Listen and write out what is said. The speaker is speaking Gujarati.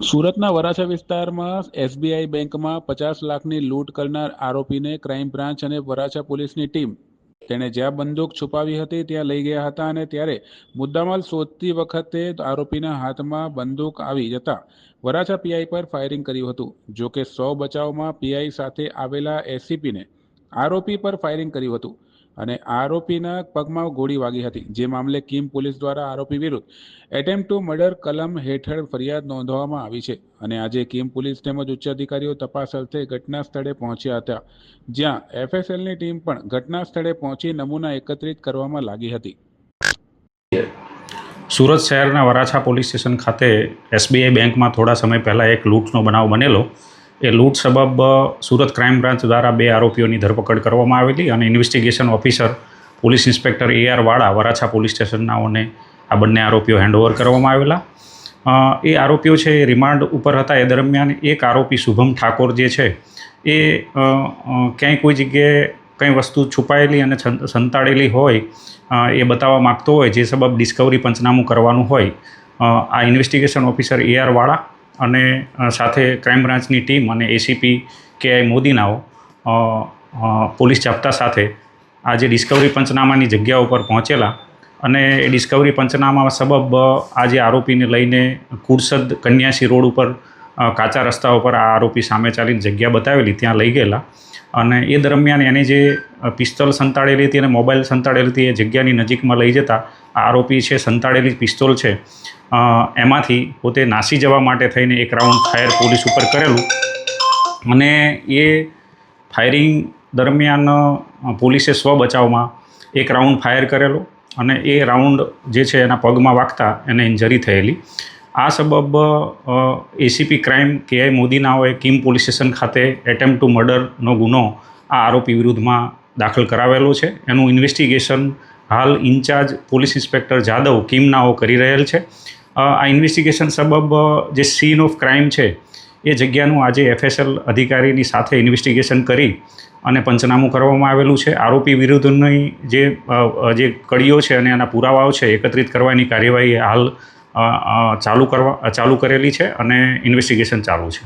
સુરતના વરાછા વિસ્તારમાં એસબીઆઈ બેંકમાં 50 લાખની લૂંટ કરનાર આરોપીને ક્રાઇમ બ્રાન્ચ અને વરાછા પોલીસની ટીમ તેણે જ્યાં બંદૂક છુપાવી હતી ત્યાં લઈ ગયા હતા અને ત્યારે મુદ્દામાલ શોધતી વખતે આરોપીના હાથમાં બંદૂક આવી જતા વરાછા પીઆઈ પર ફાયરિંગ કર્યું હતું. જોકે 100 બચાવમાં પીઆઈ સાથે આવેલા એસીપીને આરોપી પર ફાયરિંગ કર્યું હતું અને આરોપીના પગમાં ગોળી વાગી હતી. જે મામલે કીમ પોલીસ દ્વારા આરોપી વિરુદ્ધ એટેમ્પ્ટ ટુ મર્ડર કલમ હેઠળ ફરિયાદ નોંધવામાં આવી છે અને આજે કીમ પોલીસ તેમજ ઉચ્ચ અધિકારીઓ તપાસ અર્થે ઘટના સ્થળે પહોંચ્યા હતા, જ્યાં એફએસએલની ટીમ પણ ઘટના સ્થળે પહોંચી નમૂના એકત્રિત કરવામાં લાગી હતી. સુરત શહેરના વરાછા પોલીસ સ્ટેશન ખાતે એસબીઆઈ બેંકમાં થોડા સમય પહેલાં એક લૂંટનો બનાવ બનેલો. એ લૂંટ સબબ સુરત ક્રાઇમ બ્રાન્ચ દ્વારા 2 આરોપીઓની ધરપકડ કરવામાં આવેલી અને investigation officer police inspector AR વાળા વરાછા પોલીસ સ્ટેશનનાઓને આ બંને આરોપીઓ હેન્ડઓવર કરવામાં આવેલા. એ આરોપીઓ છે એ રિમાન્ડ ઉપર હતા. એ દરમિયાન એક આરોપી શુભમ ઠાકોર જે છે એ ક્યાંય કોઈ જગ્યાએ કંઈ વસ્તુ છુપાયેલી અને સંતાડેલી હોય એ બતાવવા માગતો હોય, જે સબબ ડિસ્કવરી પંચનામું કરવાનું હોય, આ ઇન્વેસ્ટિગેશન ઓફિસર AR વાળા અને સાથે ક્રાઇમ બ્રાન્ચની ટીમ અને એસીપી KI મોદીનાઓ પોલીસ જાપ્તા સાથે આજે ડિસ્કવરી પંચનામાની જગ્યા ઉપર પહોંચેલા અને એ ડિસ્કવરી પંચનામા સબબ આજે આરોપીને લઈને કુરસદ કન્યાસી રોડ ઉપર કાચા રસ્તા ઉપર આ આરોપી સામે ચાલીને જગ્યા બતાવેલી ત્યાં લઈ ગયેલા અને એ દરમિયાન એની જે પિસ્તોલ સંતાડેલી હતી અને મોબાઈલ સંતાડેલી હતી એ જગ્યાની નજીકમાં લઈ જતા આ આરોપી છે સંતાડેલી પિસ્તોલ છે એમાંથી પોતે નાસી જવા માટે થઈને એક રાઉન્ડ ફાયર પોલીસ ઉપર કરેલું અને એ ફાયરિંગ દરમિયાન પોલીસે સ્વ બચાવમાં એક રાઉન્ડ ફાયર કરેલો અને એ રાઉન્ડ જે છે એના પગમાં વાગતા એને ઇન્જરી થયેલી. આ સબબ એસીપી ક્રાઇમ KI મોદીનાઓએ કીમ પોલીસ સ્ટેશન ખાતે એટેમ્પ્ટ ટુ મર્ડરનો ગુનો આ આરોપી વિરુદ્ધમાં દાખલ કરાવેલો છે. એનું ઇન્વેસ્ટિગેશન હાલ ઇન્ચાર્જ પોલીસ ઇન્સ્પેક્ટર જાદવ કીમનાઓ કરી રહેલ છે. આ ઇન્વેસ્ટિગેશન સબબ જે સીન ઓફ ક્રાઇમ છે એ જગ્યાનું આજે FSL અધિકારીની સાથે ઇન્વેસ્ટિગેશન કરી અને પંચનામું કરવામાં આવેલું છે. આરોપી વિરુદ્ધની જે કડીઓ છે અને એના પુરાવાઓ છે એકત્રિત કરવાની કાર્યવાહી હાલ ચાલુ કરેલી છે અને ઇન્વેસ્ટિગેશન ચાલુ છે.